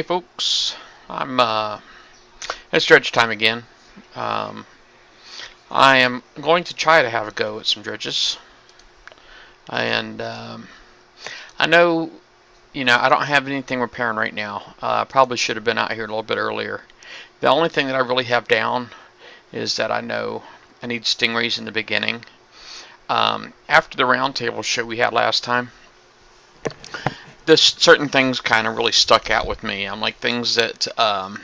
Hey folks, it's dredge time again. I am going to try to have a go at some dredges, and I know, I don't have anything repairing right now. I probably should have been out here a little bit earlier. The only thing that I really have down is that I know I need stingrays in the beginning. After the roundtable show we had last time, this certain things kind of really stuck out with me. I'm like things that I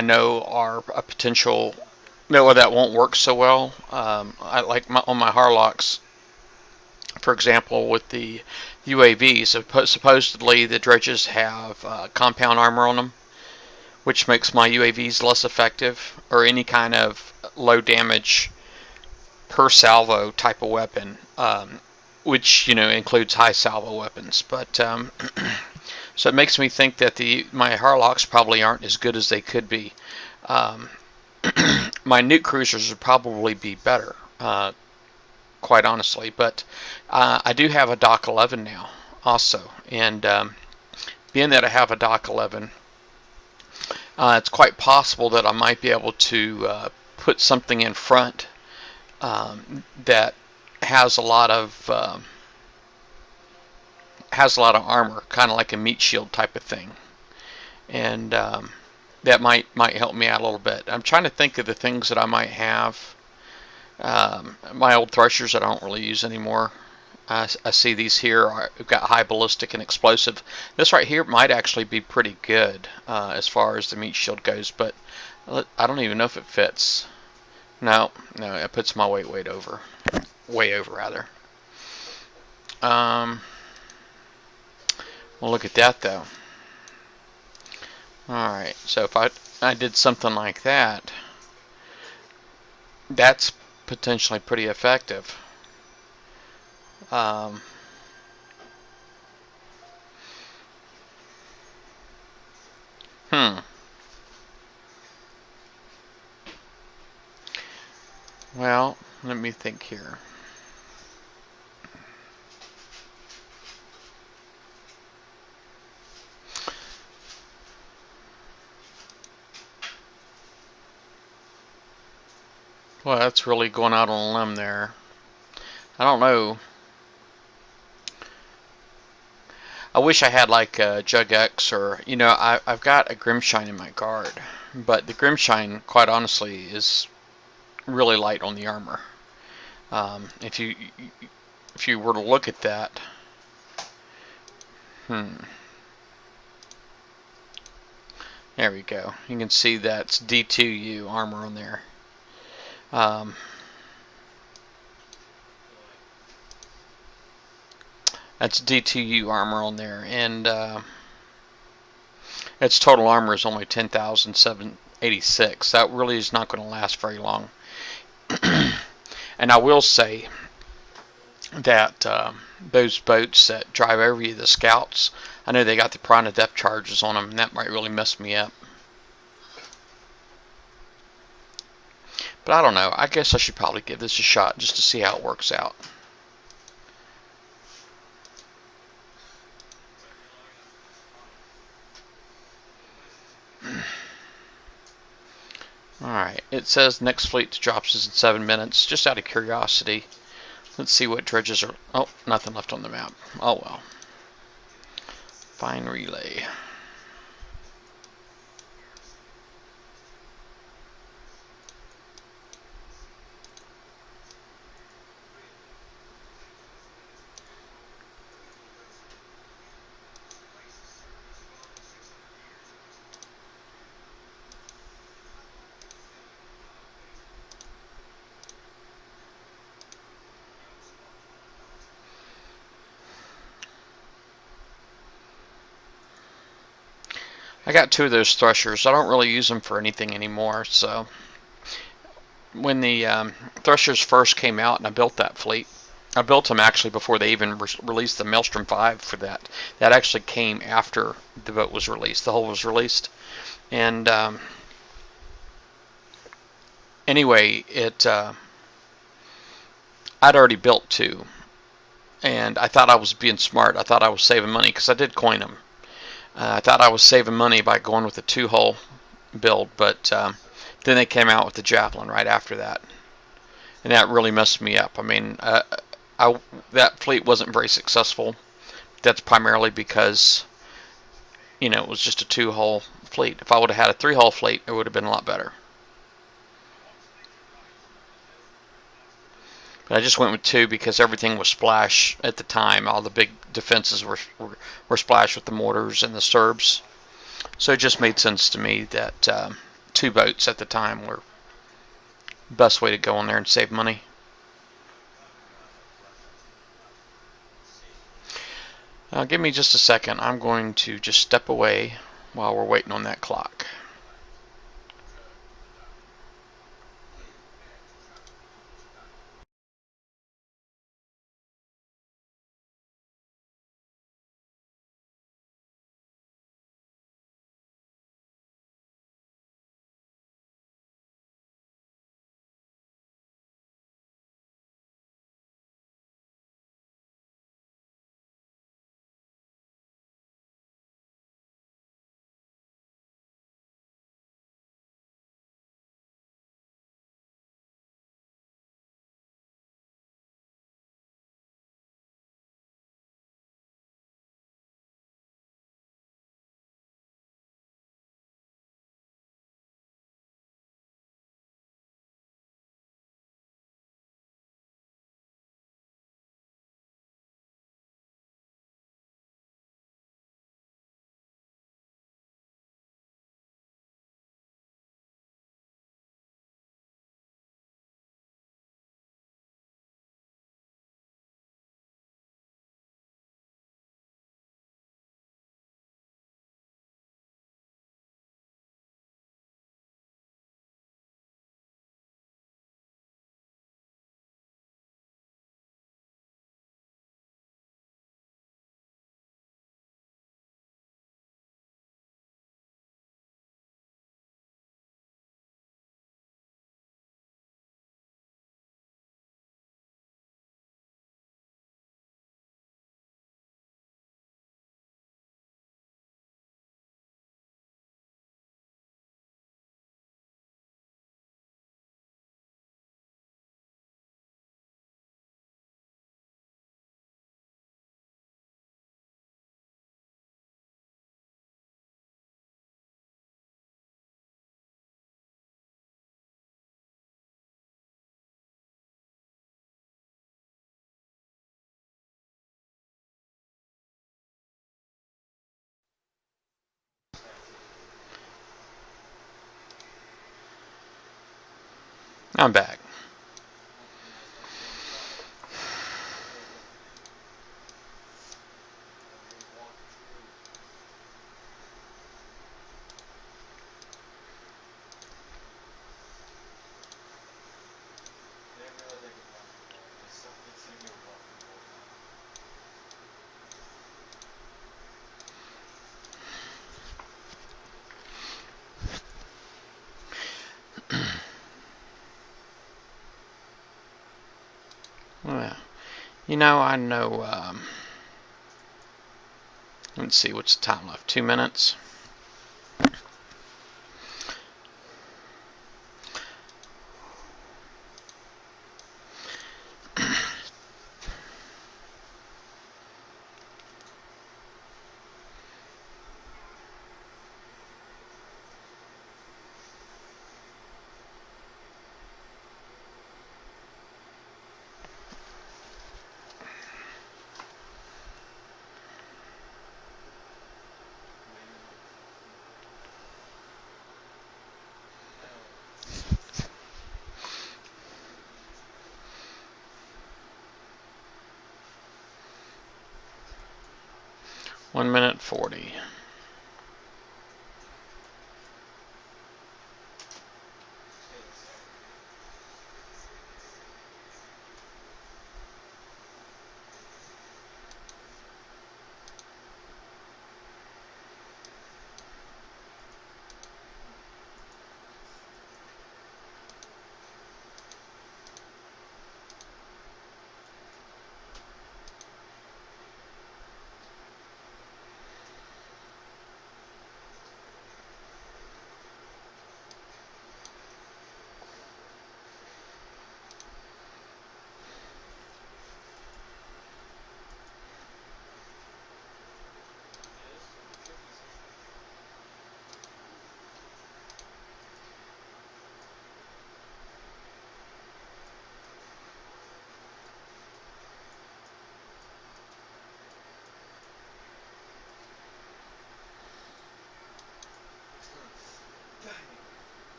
know are a potential, that won't work so well. I like on my Harlocks, for example, with the UAVs. Supposedly the dredges have compound armor on them, which makes my UAVs less effective, or any kind of low damage per salvo type of weapon, which includes high salvo weapons. But so it makes me think that my Harlocks probably aren't as good as they could be. My nuke cruisers would probably be better, quite honestly. But I do have a Dock 11 now, also, and being that I have a Dock 11, it's quite possible that I might be able to put something in front that has a lot of armor, kind of like a meat shield type of thing, and that might help me out a little bit. I'm trying to think of the things that I might have. My old thrusters that I don't really use anymore. I see these here. I've got high ballistic and explosive. This right here might actually be pretty good as far as the meat shield goes, but I don't even know if it fits. No, it puts my weight way over rather. Well, look at that though. Alright, so if I did something like that, that's potentially pretty effective. Well, let me think here. Well, that's really going out on a limb there. I don't know. I wish I had like a Jug X, or I've got a Grimshine in my guard, but the Grimshine, quite honestly, is really light on the armor. If you were to look at that, there we go. You can see that's D2U armor on there. That's D2U armor on there, and its total armor is only 10,786. That really is not going to last very long. And I will say that those boats that drive over you, the scouts, I know they got the Piranha depth charges on them, and that might really mess me up. But I don't know. I guess I should probably give this a shot just to see how it works out. Alright, it says next fleet drops is in 7 minutes. Just out of curiosity, let's see what dredges are. Oh, nothing left on the map. Oh well. Fine relay. I got 2 of those thrusters. I don't really use them for anything anymore. So when the thrusters first came out and I built that fleet, I built them actually before they even released the Maelstrom 5 for that. That actually came after the boat was released. The hull was released. And anyway, I'd already built 2. and I thought I was being smart. I thought I was saving money because I did coin them. I thought I was saving money by going with a 2-hull build, but then they came out with the Javelin right after that, and that really messed me up. I mean, that fleet wasn't very successful. That's primarily because it was just a 2-hull fleet. If I would have had a 3-hull fleet, it would have been a lot better. But I just went with 2 because everything was splash at the time. All the big defenses were splash with the mortars and the Serbs. So it just made sense to me that 2 boats at the time were the best way to go in there and save money. Give me just a second. I'm going to just step away while we're waiting on that clock. I'm back. Well, I know. Let's see, what's the time left? 2 minutes. One minute 40.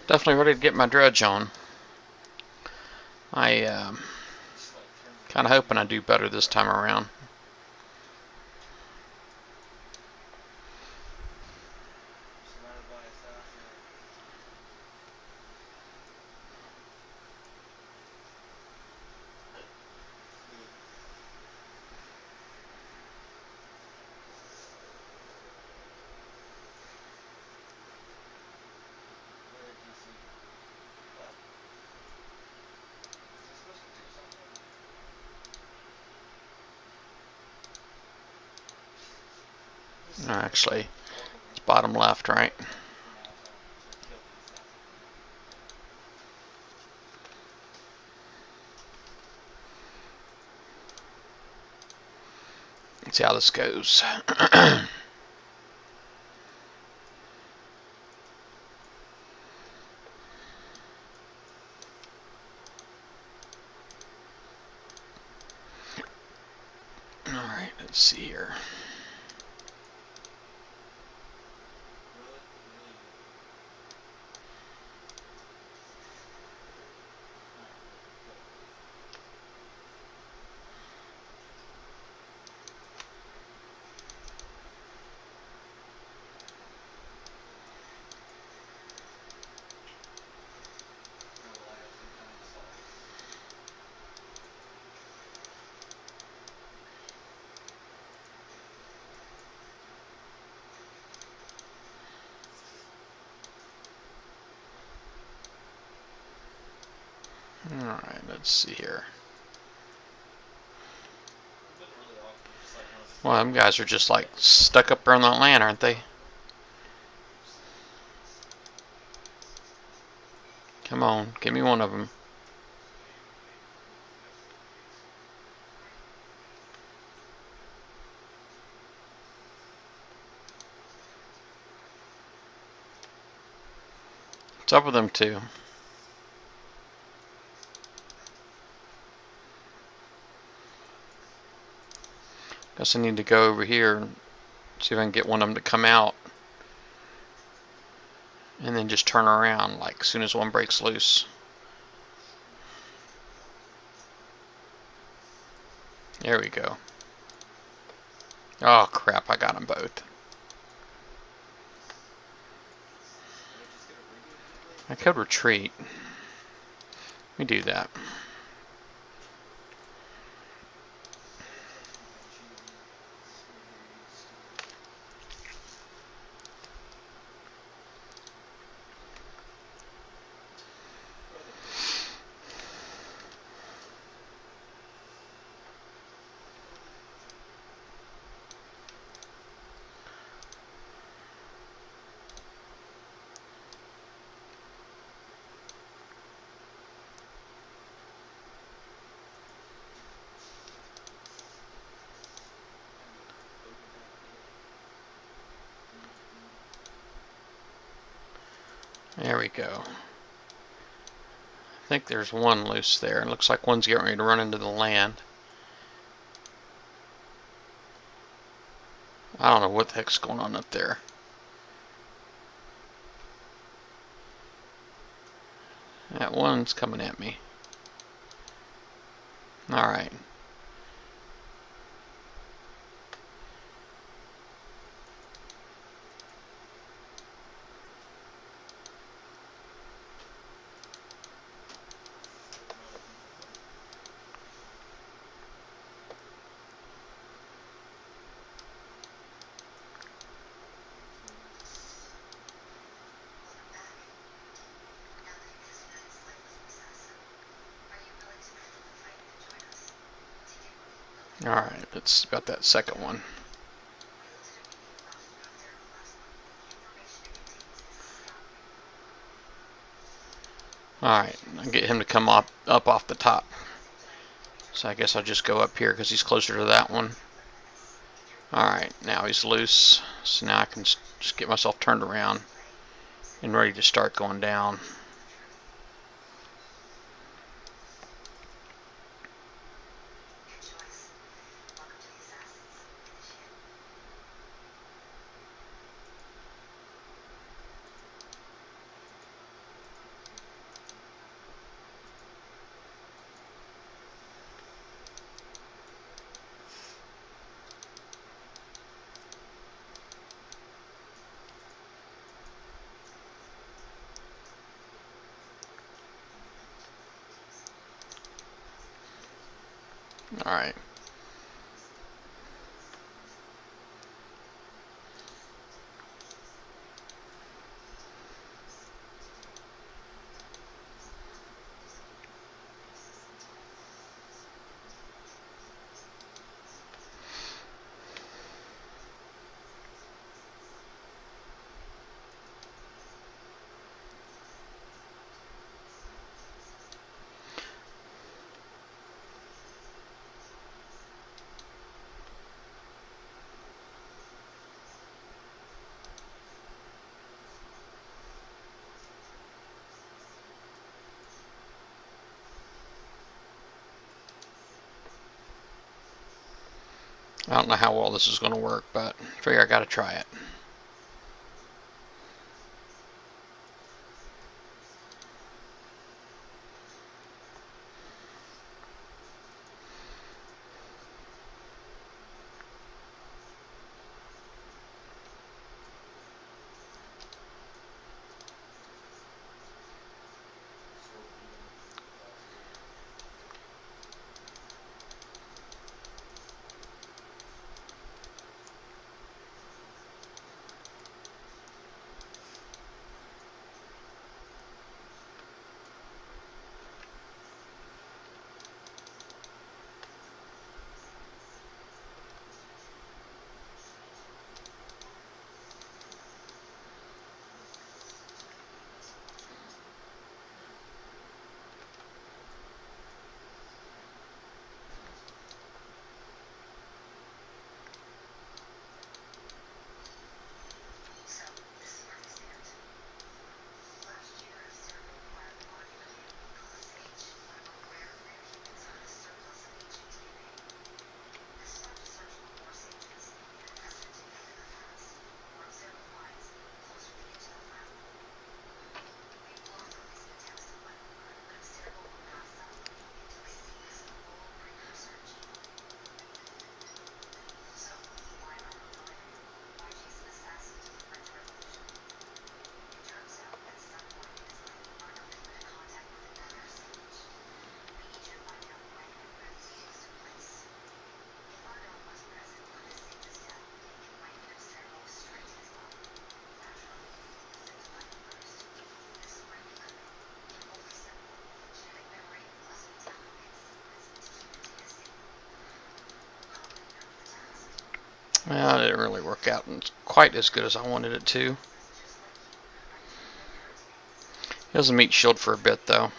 Definitely ready to get my dredge on. I kind of hoping I do better this time around. Actually, it's bottom left, right? Let's see how this goes. Alright, let's see here. Alright, let's see here. Well, them guys are just like stuck up there on that land, aren't they? Come on, give me one of them. What's up with them two? Guess I need to go over here and see if I can get one of them to come out. And then just turn around like as soon as one breaks loose. There we go. Oh crap, I got them both. I could retreat. Let me do that. There we go. I think there's one loose there. It looks like one's getting ready to run into the land. I don't know what the heck's going on up there. That one's coming at me. Alright. Alright, let's see about that second one. Alright, I'll get him to come up off the top. So I guess I'll just go up here because he's closer to that one. Alright, now he's loose. So now I can just get myself turned around and ready to start going down. All right. I don't know how well this is going to work, but I figure I got to try it. Well, it didn't really work out quite as good as I wanted it to. It was a meat shield for a bit, though.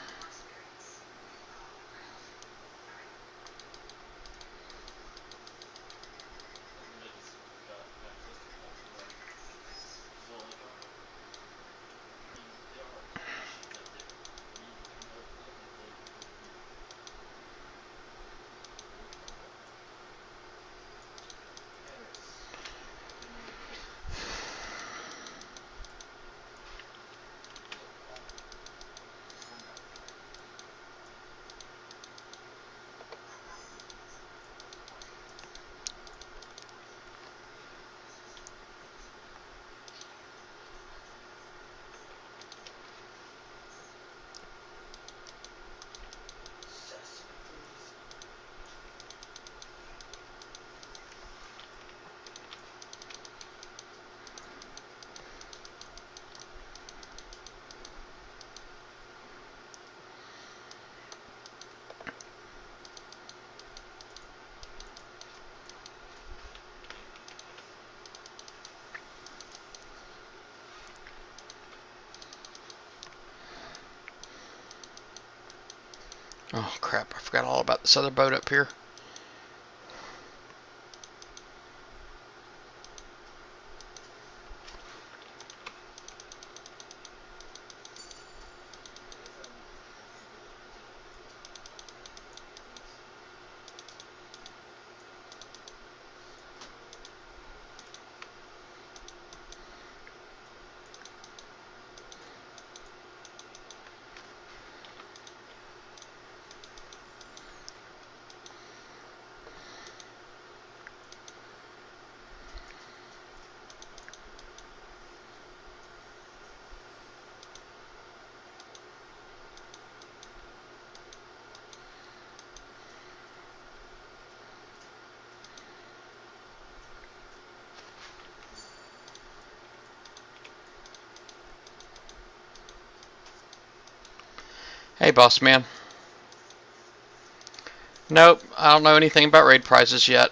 Oh, crap. I forgot all about this other boat up here. Hey, boss man. Nope, I don't know anything about raid prizes yet.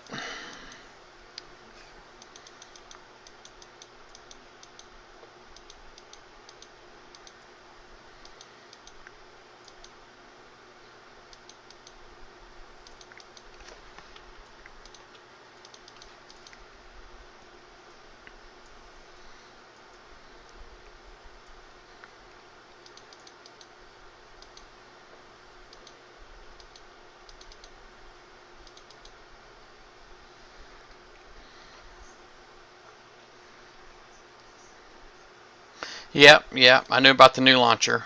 Yep, I knew about the new launcher.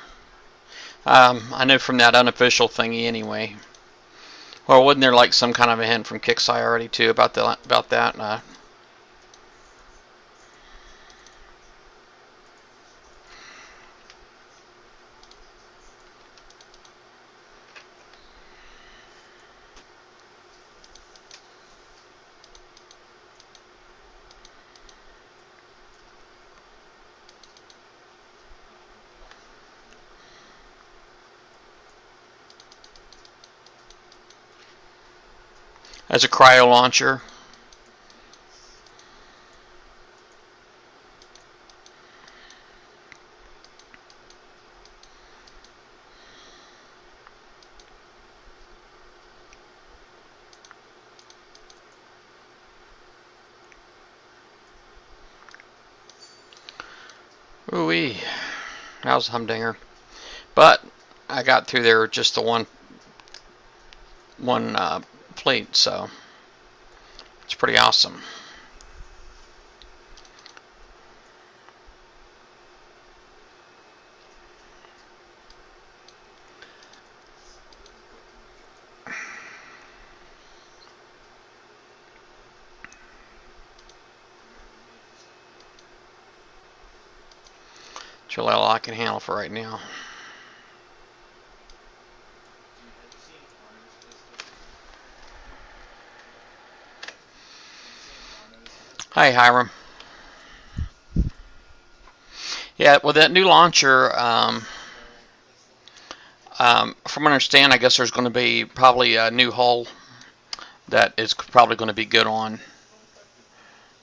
I knew from that unofficial thingy anyway. Well, wasn't there like some kind of a hint from Kixeye already too about that? As a cryo launcher. Ooh-wee. That was a humdinger. But I got through there with just the one fleet, so it's pretty awesome. It's really all I can handle for right now. Hi, Hiram. Yeah, well, that new launcher, from what I understand, I guess there's going to be probably a new hull that is probably going to be good on.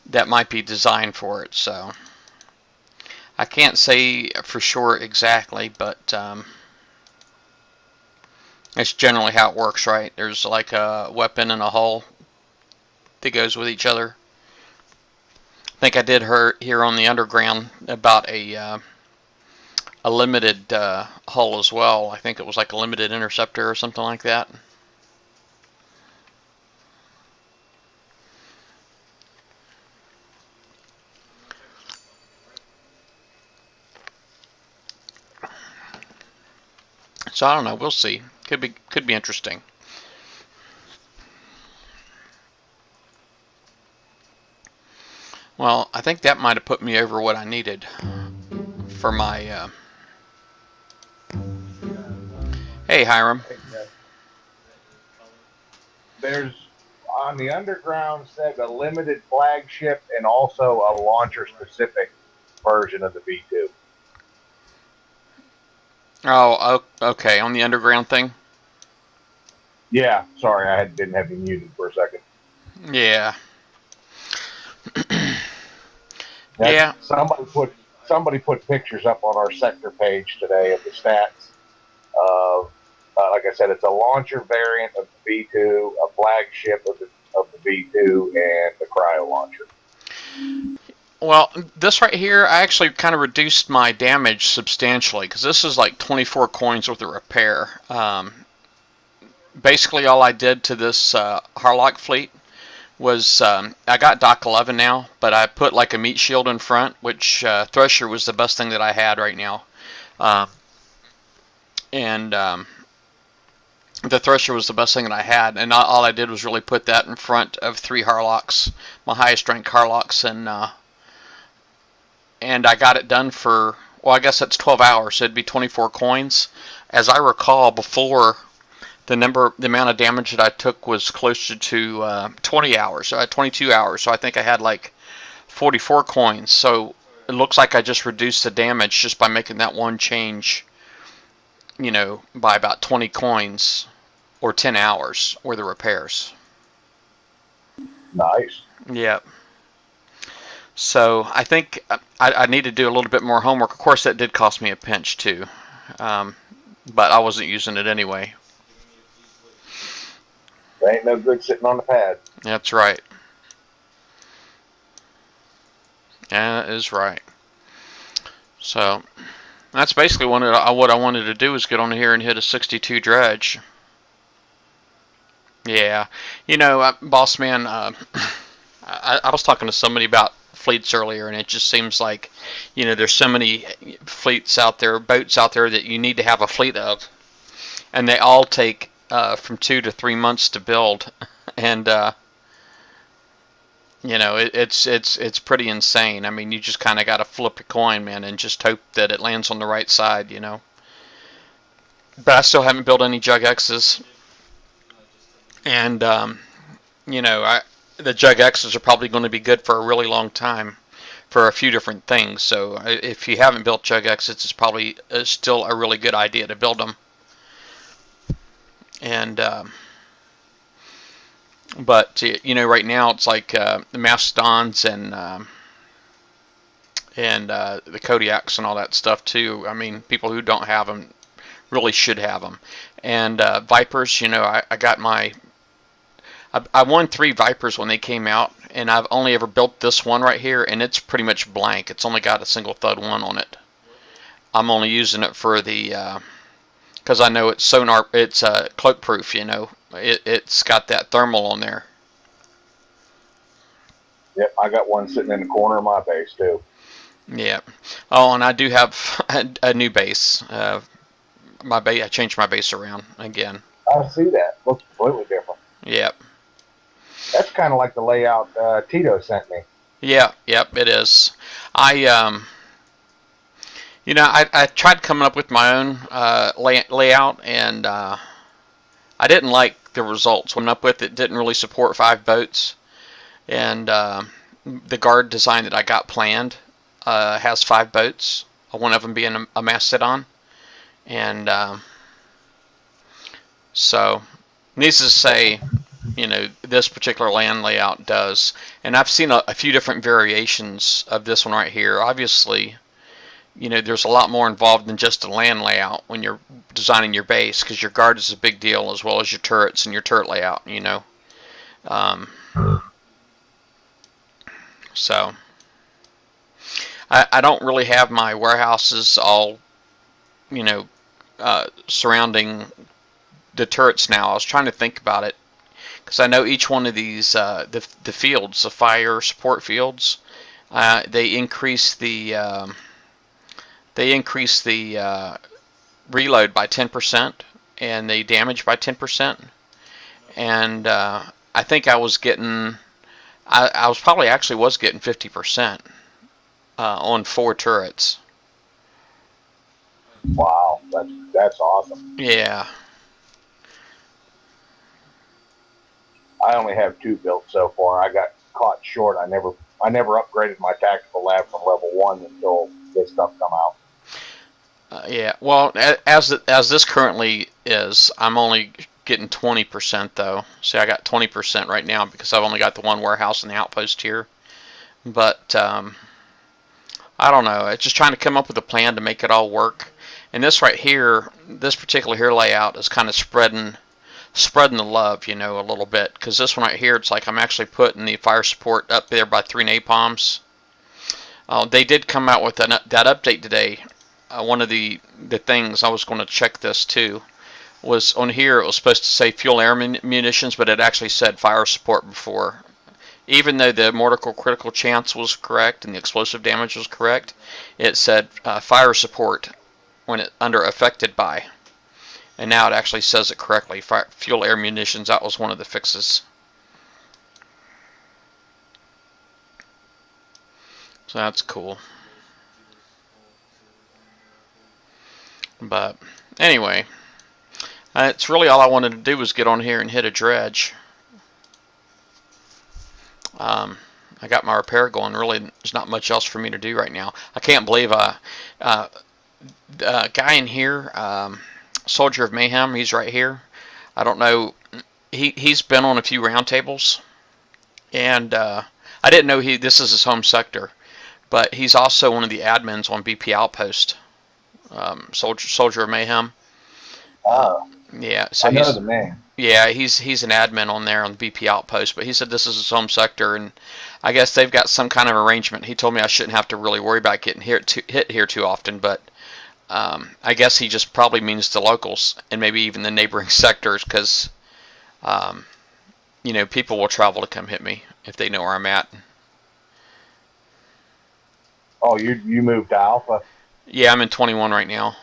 That might be designed for it, so I can't say for sure exactly, but it's generally how it works, right? There's like a weapon and a hull that goes with each other. I think I did hear on the underground about a limited hull as well. I think it was like a limited interceptor or something like that. So I don't know. We'll see. Could be interesting. Well, I think that might have put me over what I needed for my. Hey, Hiram. There's on the underground said a limited flagship and also a launcher specific version of the V2. Oh, okay. On the underground thing. Yeah, sorry, I didn't have you muted for a second. Yeah. That's, Yeah. somebody put pictures up on our sector page today of the stats of like I said, it's a launcher variant of the V2, a flagship of the V2, and the cryo launcher. Well, this right here, I actually kind of reduced my damage substantially because this is like 24 coins worth of repair. Basically, all I did to this Harlock fleet was I got Dock 11 now, but I put like a meat shield in front, which Thresher was the best thing that I had right now. And the Thresher was the best thing that I had, and all I did was really put that in front of 3 Harlocks, my highest rank Harlocks, and I got it done for, well, I guess that's 12 hours, so it'd be 24 coins. As I recall, before, the amount of damage that I took was closer to 20 hours, so I had 22 hours, so I think I had like 44 coins, so it looks like I just reduced the damage just by making that one change by about 20 coins or 10 hours worth of repairs. Nice. Yep. So I think I need to do a little bit more homework. Of course, that did cost me a pinch too, but I wasn't using it anyway. There ain't no good sitting on the pad. That's right. Yeah, that is right. So that's basically what I wanted to do, is get on here and hit a 62 dredge. Yeah, boss man, I was talking to somebody about fleets earlier, and it just seems like, there's so many fleets out there, boats out there that you need to have a fleet of, and they all take from 2 to 3 months to build, and it's pretty insane. I mean, you just kind of got to flip a coin, man, and just hope that it lands on the right side, But I still haven't built any Jug X's, and the Jug X's are probably going to be good for a really long time for a few different things. So if you haven't built Jug X's, it's probably still a really good idea to build them. And but right now it's like the Mastodons and the Kodiaks and all that stuff too. I mean, people who don't have them really should have them. And Vipers, I got I won 3 Vipers when they came out, and I've only ever built this one right here, and it's pretty much blank. It's only got a single Thud 1 on it. I'm only using it for the because I know it's sonar, it's cloak proof. It's got that thermal on there. Yep, I got one sitting in the corner of my base too. Yeah. Oh, and I do have a new base. I changed my base around again. I see that. Looks completely different. Yep. That's kind of like the layout Tito sent me. Yeah. Yep. It is. I tried coming up with my own layout, and I didn't like the results. What I up with, it didn't really support 5 boats, and the guard design that I got planned has 5 boats. One of them being a Mastodon, and so needless to say, this particular land layout does. And I've seen a few different variations of this one right here. Obviously, there's a lot more involved than just a land layout when you're designing your base, because your guard is a big deal, as well as your turrets and your turret layout, So I don't really have my warehouses all, surrounding the turrets now. I was trying to think about it, because I know each one of these, the fields, the fire support fields, they increase the reload by 10%, and they damage by 10%. And I think I was getting, I was probably actually was getting 50% on 4 turrets. Wow, that's awesome. Yeah. I only have 2 built so far. I got caught short. I never upgraded my tactical lab from level 1 until this stuff come out. Yeah. Well, as this currently is, I'm only getting 20% though. See, I got 20% right now because I've only got the 1 warehouse and the outpost here. But I don't know. It's just trying to come up with a plan to make it all work. And this right here, this particular here layout is kind of spreading the love, a little bit. Because this one right here, it's like I'm actually putting the fire support up there by 3 napalms. They did come out with that update today. One of the things, I was going to check this too, was on here it was supposed to say fuel air munitions, but it actually said fire support before. Even though the mortal critical chance was correct and the explosive damage was correct, it said fire support when it under affected by. And now it actually says it correctly. Fuel air munitions, that was one of the fixes. So that's cool. But anyway, it's really all I wanted to do was get on here and hit a dredge. I got my repair going. Really, there's not much else for me to do right now. I can't believe the guy in here, Soldier of Mayhem. He's right here. I don't know. He's been on a few roundtables, and I didn't know this is his home sector, but he's also one of the admins on BP Outpost. Soldier of Mayhem. Yeah, so I know the name. Yeah, he's an admin on there on the BP Outpost, but he said this is his home sector, and I guess they've got some kind of arrangement. He told me I shouldn't have to really worry about getting hit here too often, but I guess he just probably means the locals and maybe even the neighboring sectors, because people will travel to come hit me if they know where I'm at. Oh, you moved to Alpha? Yeah, I'm in 21 right now.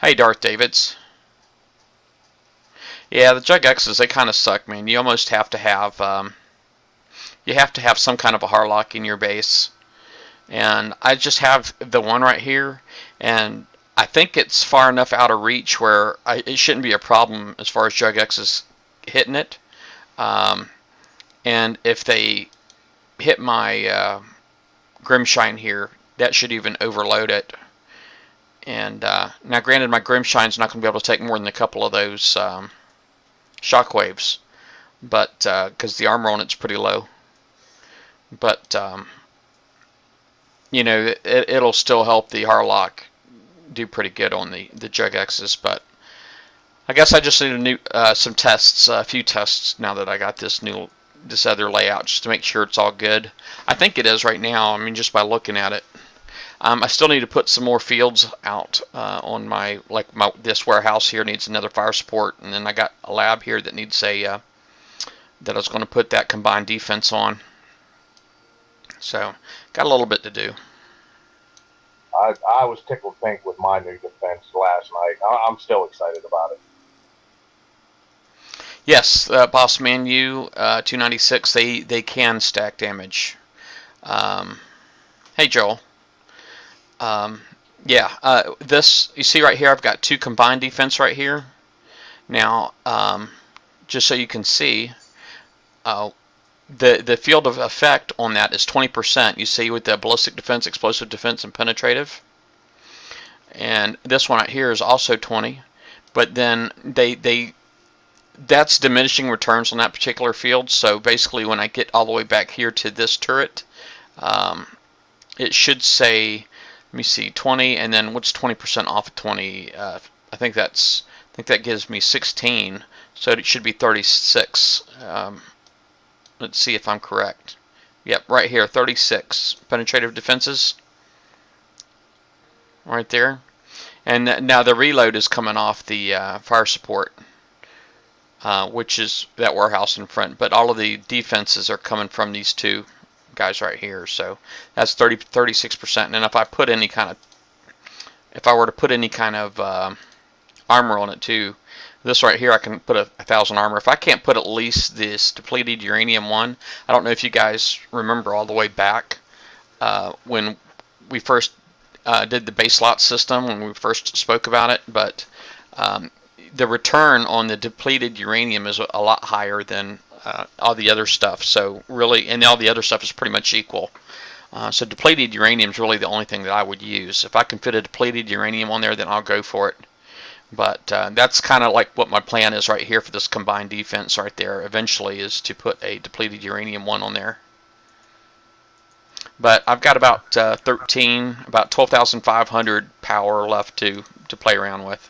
Hey, Darth Davids. Yeah, the Jug X's, they kind of suck, man. You almost have to have some kind of a Harlock in your base. And I just have the one right here, and I think it's far enough out of reach where it shouldn't be a problem as far as Jug X's hitting it. And if they hit my Grimshine here, that should even overload it. And now, granted, my Grimshine's not going to be able to take more than a couple of those shockwaves, but because the armor on it's pretty low. But it'll still help the Harlock do pretty good on the Jug X's. But I guess I just need some tests, a few tests now that I got this other layout, just to make sure it's all good. I think it is right now. I mean, just by looking at it. I still need to put some more fields out on this warehouse here needs another fire support, and then I got a lab here that needs that I was going to put that combined defense on. So got a little bit to do. I was tickled pink with my new defense last night. I'm still excited about it. Yes, Boss Man U 296. They can stack damage. Hey Joel. This you see right here, I've got 2 combined defense right here. Now, just so you can see, the field of effect on that is 20%. You see with the ballistic defense, explosive defense, and penetrative. And this one right here is also 20, but then that's diminishing returns on that particular field. So basically, when I get all the way back here to this turret, it should say, let me see, 20, and then what's 20% off of 20? I think that gives me 16, so it should be 36. Let's see if I'm correct. Yep, right here, 36 penetrative defenses, right there. And now the reload is coming off the fire support, which is that warehouse in front. But all of the defenses are coming from these 2 guys right here, so that's 36%. And if I put any kind of, if I were to put any kind of armor on it too, this right here, I can put 1,000 armor. If I can't put at least this depleted uranium one, I don't know if you guys remember all the way back when we first did the base lot system, when we first spoke about it, but the return on the depleted uranium is a lot higher than all the other stuff. So really, and all the other stuff is pretty much equal. So depleted uranium is really the only thing that I would use. If I can fit a depleted uranium on there, then I'll go for it. But that's kind of like what my plan is right here for this combined defense right there. Eventually is to put a depleted uranium one on there. But I've got about about 12,500 power left to play around with.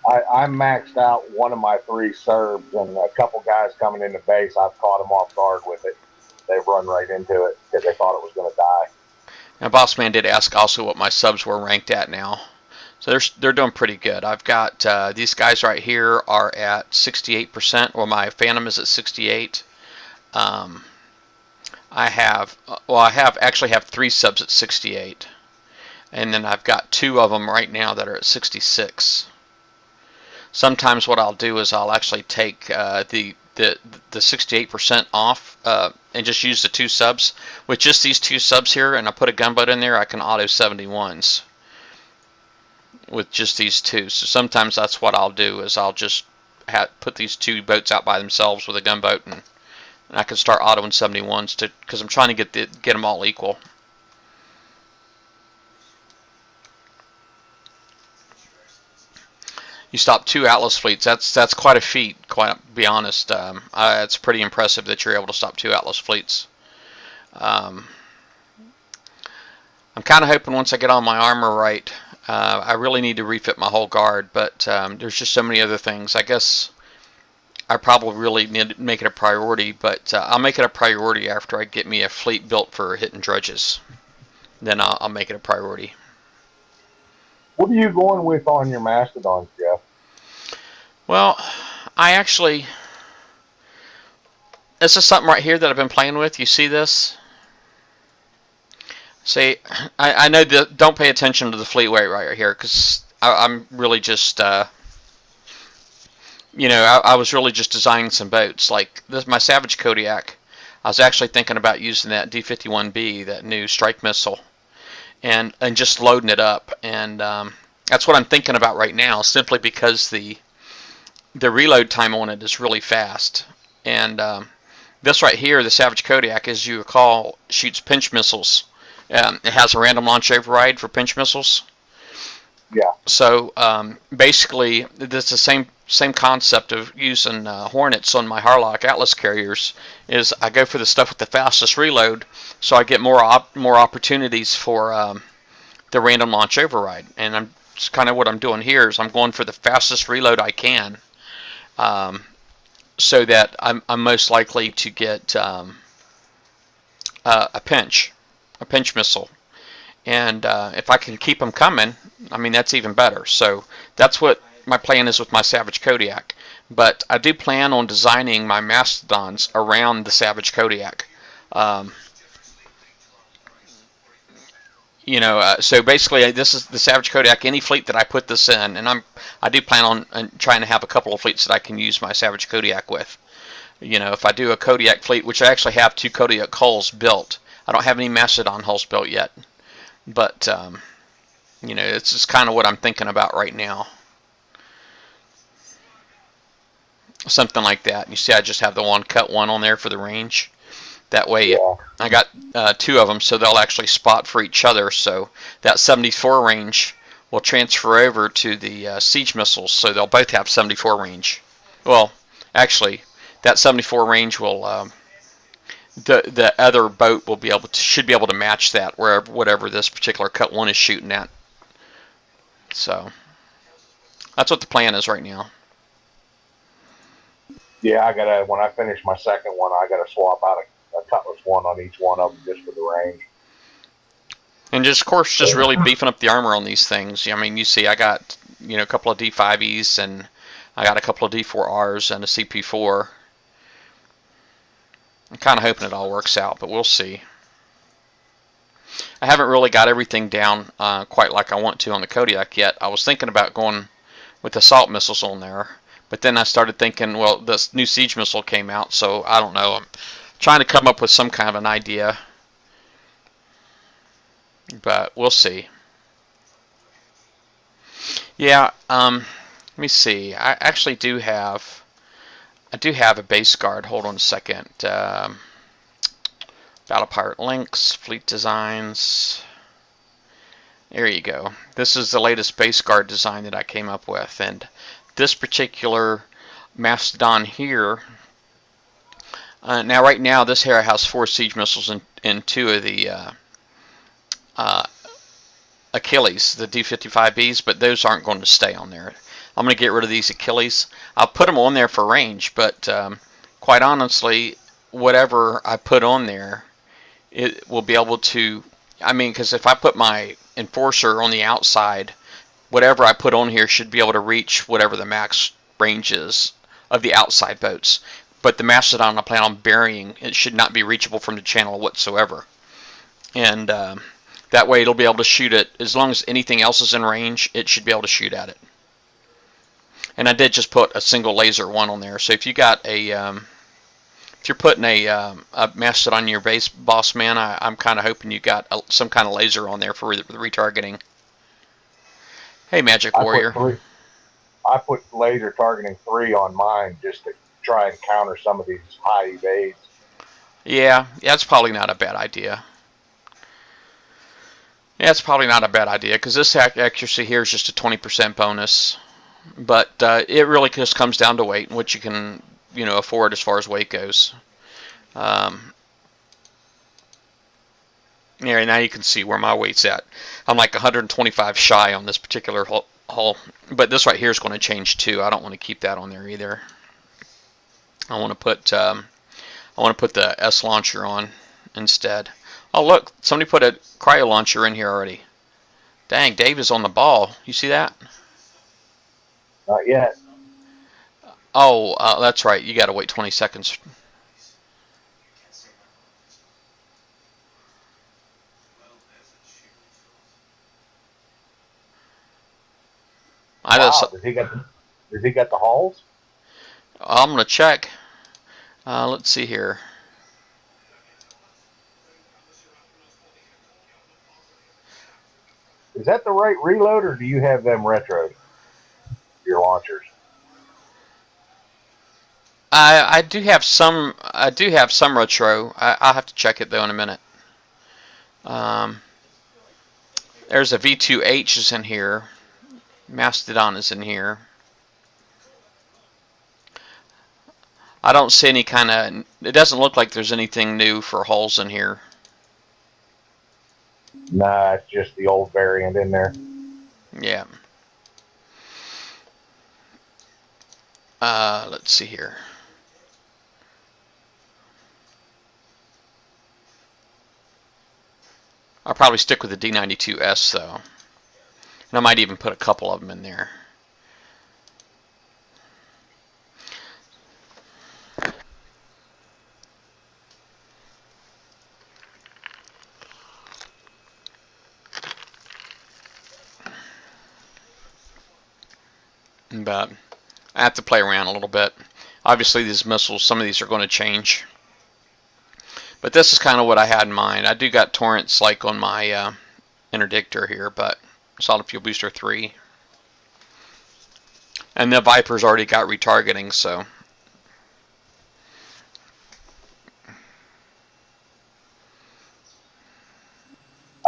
I maxed out one of my 3 Serbs, and a couple guys coming into base, I've caught them off guard with it. They've run right into it because they thought it was going to die. Now, Boss Man did ask also what my subs were ranked at now. So they're doing pretty good. I've got these guys right here are at 68%. Well, my Phantom is at 68. I actually have 3 subs at 68, and then I've got 2 of them right now that are at 66. Sometimes what I'll do is I'll actually take the 68% off and just use the 2 subs. With just these 2 subs here, and I put a gunboat in there, I can auto 71s with just these 2. So sometimes that's what I'll do is I'll just put these 2 boats out by themselves with a gunboat, and I can start autoing 71s because I'm trying to get them all equal. you stop 2 Atlas fleets. That's quite a feat. Quite to be honest, it's pretty impressive that you're able to stop 2 Atlas fleets. I'm kind of hoping once I get on my armor right, I really need to refit my whole guard, but there's just so many other things. I guess I probably really need to make it a priority, but I'll make it a priority after I get me a fleet built for hitting dredges. Then I'll make it a priority. What are you going with on your Mastodons, Jeff? Well, this is something right here that I've been playing with. You see this? See, I know that don't pay attention to the fleet weight right here, because I'm really just, I was really just designing some boats. Like this, my Savage Kodiak, I was actually thinking about using that D-51B, that new strike missile, and just loading it up. And that's what I'm thinking about right now, simply because the reload time on it is really fast. And this right here, the Savage Kodiak, as you recall, shoots pinch missiles. It has a random launch override for pinch missiles. Yeah. So basically, this is the same concept of using Hornets on my Harlock Atlas carriers. Is I go for the stuff with the fastest reload, so I get more opportunities for the random launch override. And it's kind of what I'm doing here. Is I'm going for the fastest reload I can, so that I'm most likely to get a pinch missile. And if I can keep them coming, I mean, that's even better. So that's what my plan is with my Savage Kodiak. But I do plan on designing my Mastodons around the Savage Kodiak. So basically, this is the Savage Kodiak. Any fleet that I put this in, and I do plan on trying to have a couple of fleets that I can use my Savage Kodiak with. If I do a Kodiak fleet, which I actually have 2 Kodiak hulls built. I don't have any Mastodon hulls built yet. But, it's just kind of what I'm thinking about right now. Something like that. You see, I just have the cut one on there for the range. That way, yeah. I got 2 of them, so they'll actually spot for each other. So that 74 range will transfer over to the siege missiles, so they'll both have 74 range. Well, actually, that 74 range will... The other boat will should be able to match that whatever this particular cut one is shooting at. So that's what the plan is right now. Yeah, when I finish my second one, I gotta swap out a Cutlass one on each one of them just for the range. And just, of course, just really beefing up the armor on these things. I mean, you see, I got a couple of D5Es and I got a couple of D4Rs and a CP4. I'm kind of hoping it all works out, but we'll see. I haven't really got everything down quite like I want to on the Kodiak yet. I was thinking about going with assault missiles on there, but then I started thinking, well, this new siege missile came out, so I don't know. I'm trying to come up with some kind of an idea, but we'll see. Yeah, let me see. I actually do have a base guard. Hold on a second. Battle Pirate Links, Fleet Designs. There you go. This is the latest base guard design that I came up with. And this particular Mastodon here, now right now this here has 4 siege missiles and 2 of the Achilles, the D-55Bs, but those aren't going to stay on there. I'm going to get rid of these Achilles. I'll put them on there for range, but quite honestly, whatever I put on there, it will be able to, because if I put my Enforcer on the outside, whatever I put on here should be able to reach whatever the max range is of the outside boats. But the Mastodon I plan on burying, it should not be reachable from the channel whatsoever. And that way it'll be able to shoot it, as long as anything else is in range, it should be able to shoot at it. And I did just put a single laser one on there. So if you got if you're putting a Mastodon on your base, boss man, I'm kind of hoping you got some kind of laser on there for the retargeting. Hey, Magic Warrior. I put laser targeting 3 on mine just to try and counter some of these high evades. Yeah, that's probably not a bad idea. Yeah, it's probably not a bad idea, because this accuracy here is just a 20% bonus. But it really just comes down to weight and what you can, afford as far as weight goes. Yeah, now you can see where my weight's at. I'm like 125 shy on this particular hull, but this right here is going to change too. I don't want to keep that on there either. I want to put the S launcher on instead. Oh look, somebody put a cryo launcher in here already. Dang, Dave is on the ball. You see that? Not yet. Oh, that's right. You got to wait 20 seconds. Wow, does he got the hulls? I'm gonna check. Let's see here. Is that the right reload, or do you have them retro? Your launchers. I do have some. I do have some retro. I'll have to check it though in a minute. There's a V2H is in here. Mastodon is in here. I don't see any kind of. It doesn't look like there's anything new for hulls in here. Nah, it's just the old variant in there. Yeah. Let's see here. I'll probably stick with the D92S though. And I might even put a couple of them in there. But I have to play around a little bit. Obviously these missiles, some of these are going to change. But this is kind of what I had in mind. I do got torrents like on my interdictor here, but solid fuel booster 3. And the Viper's already got retargeting, so.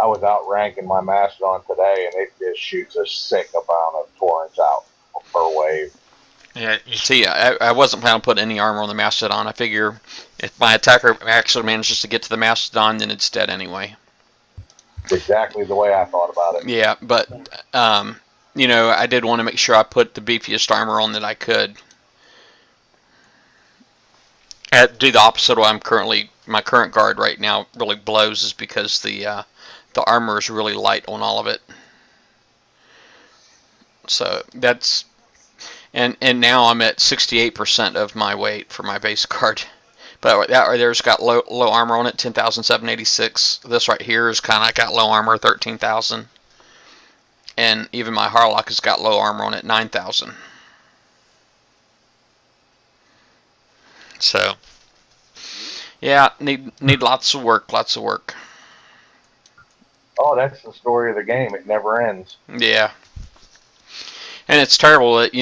I was out ranking my Mastodon today, and it just shoots a sick amount of torrents out per wave. Yeah, you see, I wasn't planning on putting any armor on the Mastodon. I figure if my attacker actually manages to get to the Mastodon, then it's dead anyway. Exactly the way I thought about it. Yeah, but, I did want to make sure I put the beefiest armor on that I could. I had to do the opposite of what I'm currently, my current guard right now really blows is because the armor is really light on all of it. So that's, and now I'm at 68% of my weight for my base guard. But that right there's got low armor on it, 10,786. This right here is kind of got low armor, 13,000. And even my Harlock has got low armor on it, 9,000. So, yeah, need lots of work, lots of work. Oh, that's the story of the game. It never ends. Yeah. And it's terrible that,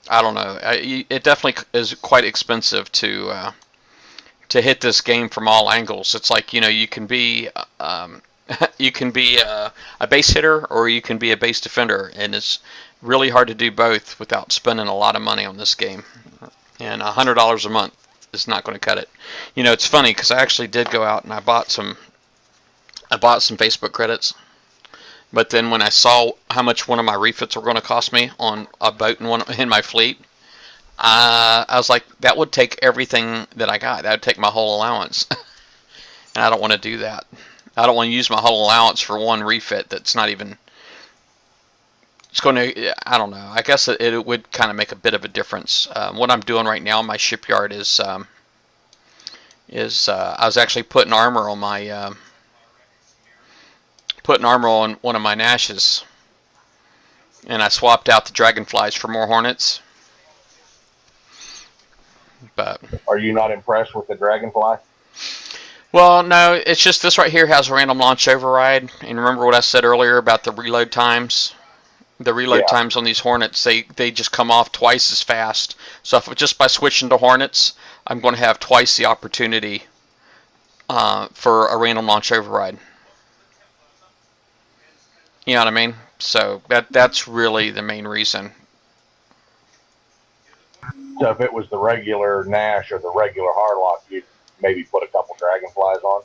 I don't know. It definitely is quite expensive to hit this game from all angles. It's like, you can be you can be a base hitter or you can be a base defender, and it's really hard to do both without spending a lot of money on this game. And $100 a month is not going to cut it. It's funny because I actually did go out and I bought some Facebook credits. But then when I saw how much one of my refits were going to cost me on a boat in my fleet, I was like, that would take everything that I got. That would take my whole allowance. And I don't want to do that. I don't want to use my whole allowance for one refit that's not even... It's going to... I don't know. I guess it would kind of make a bit of a difference. What I'm doing right now in my shipyard is I was actually putting armor on my... putting armor on one of my Nashes, and I swapped out the Dragonflies for more Hornets. But are you not impressed with the Dragonfly? Well, no, it's just this right here has a random launch override, and remember what I said earlier about the reload times? The reload times on these Hornets, they just come off twice as fast. So if just by switching to Hornets, I'm going to have twice the opportunity for a random launch override. You know what I mean? So that's really the main reason. So if it was the regular Nash or the regular Harlock, you'd maybe put a couple dragonflies on.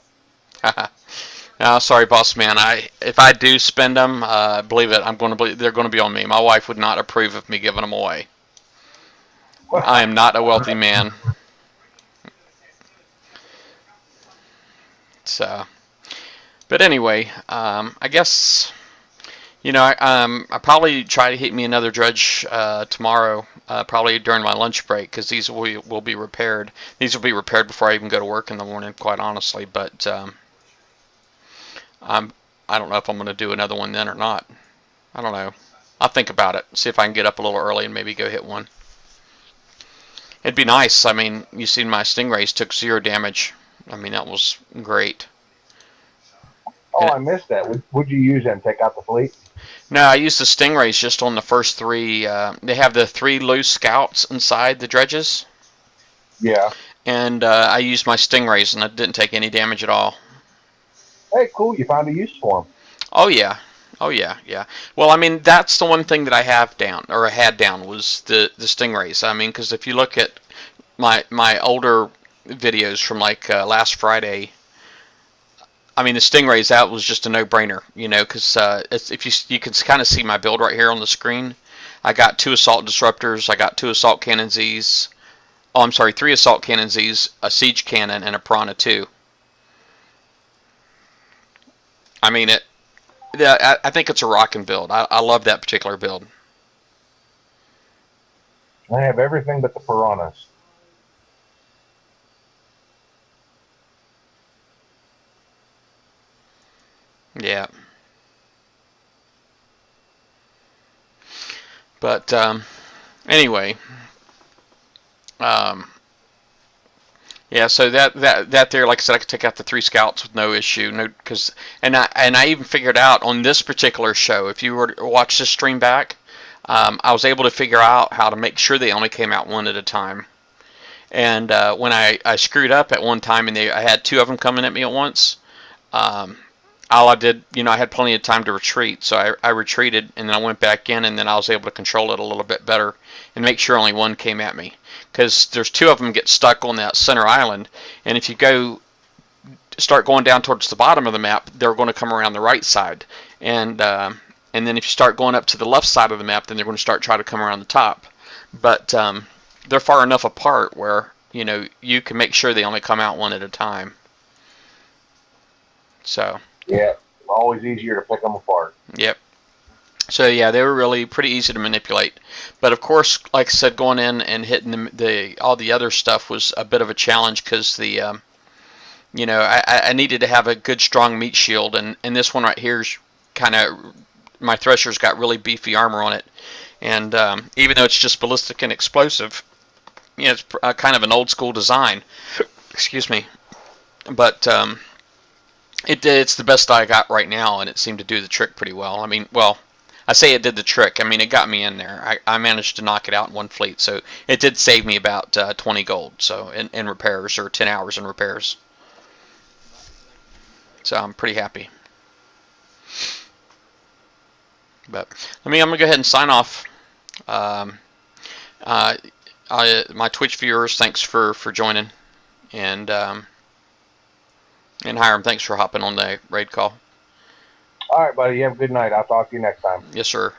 No, sorry, boss man. If I do spend them, believe it, they're going to be on me. My wife would not approve of me giving them away. I am not a wealthy man. So, but anyway, I guess I probably try to hit me another dredge tomorrow, probably during my lunch break, because these will be repaired. These will be repaired before I even go to work in the morning, quite honestly. But I don't know if I'm going to do another one then or not. I don't know. I'll think about it. See if I can get up a little early and maybe go hit one. It'd be nice. I mean, you seen my stingrays took 0 damage. I mean, that was great. Oh, I missed that. Would you use them? Take out the fleet? No, I used the stingrays just on the first 3. They have the 3 loose scouts inside the dredges. Yeah. And I used my stingrays, and I didn't take any damage at all. Hey, cool. You found a use for them. Oh, yeah. Oh, yeah, yeah. Well, I mean, that's the one thing that I have down, or I had down, was the stingrays. I mean, because if you look at my older videos from like last Friday, I mean, the stingrays, that was just a no-brainer, because if you can kind of see my build right here on the screen. I got 2 assault disruptors, I got 2 assault cannon Zs. Oh, I'm sorry, 3 assault cannon Zs, a siege cannon, and a piranha 2. I mean, I think it's a rocking build. I love that particular build. I have everything but the piranhas. Yeah. But anyway, yeah. So that there, like I said, I could take out the 3 scouts with no issue. No, and I even figured out on this particular show, if you were to watch this stream back, I was able to figure out how to make sure they only came out one at a time. And when I screwed up at one time and I had 2 of them coming at me at once, all I did, I had plenty of time to retreat, so I retreated, and then I went back in, and then I was able to control it a little bit better and make sure only one came at me. Because there's 2 of them get stuck on that center island, and if you start going down towards the bottom of the map, they're going to come around the right side. And then if you start going up to the left side of the map, then they're going to start trying to come around the top. But they're far enough apart where, you can make sure they only come out one at a time. So... Yeah, always easier to pick them apart. Yep. So yeah, they were really pretty easy to manipulate. But of course, like I said, going in and hitting all the other stuff was a bit of a challenge because I needed to have a good strong meat shield, and this one right here is kind of, my Thresher's got really beefy armor on it, and even though it's just ballistic and explosive, it's kind of an old school design. Excuse me, but it's the best I got right now, and it seemed to do the trick pretty well. I mean, well, I say it did the trick. I mean, it got me in there. I managed to knock it out in one fleet, so it did save me about 20 gold, so in repairs, or 10 hours in repairs. So I'm pretty happy. But I'm gonna go ahead and sign off. My Twitch viewers, thanks for joining, and Hiram, thanks for hopping on the raid call. All right, buddy. You have a good night. I'll talk to you next time. Yes, sir.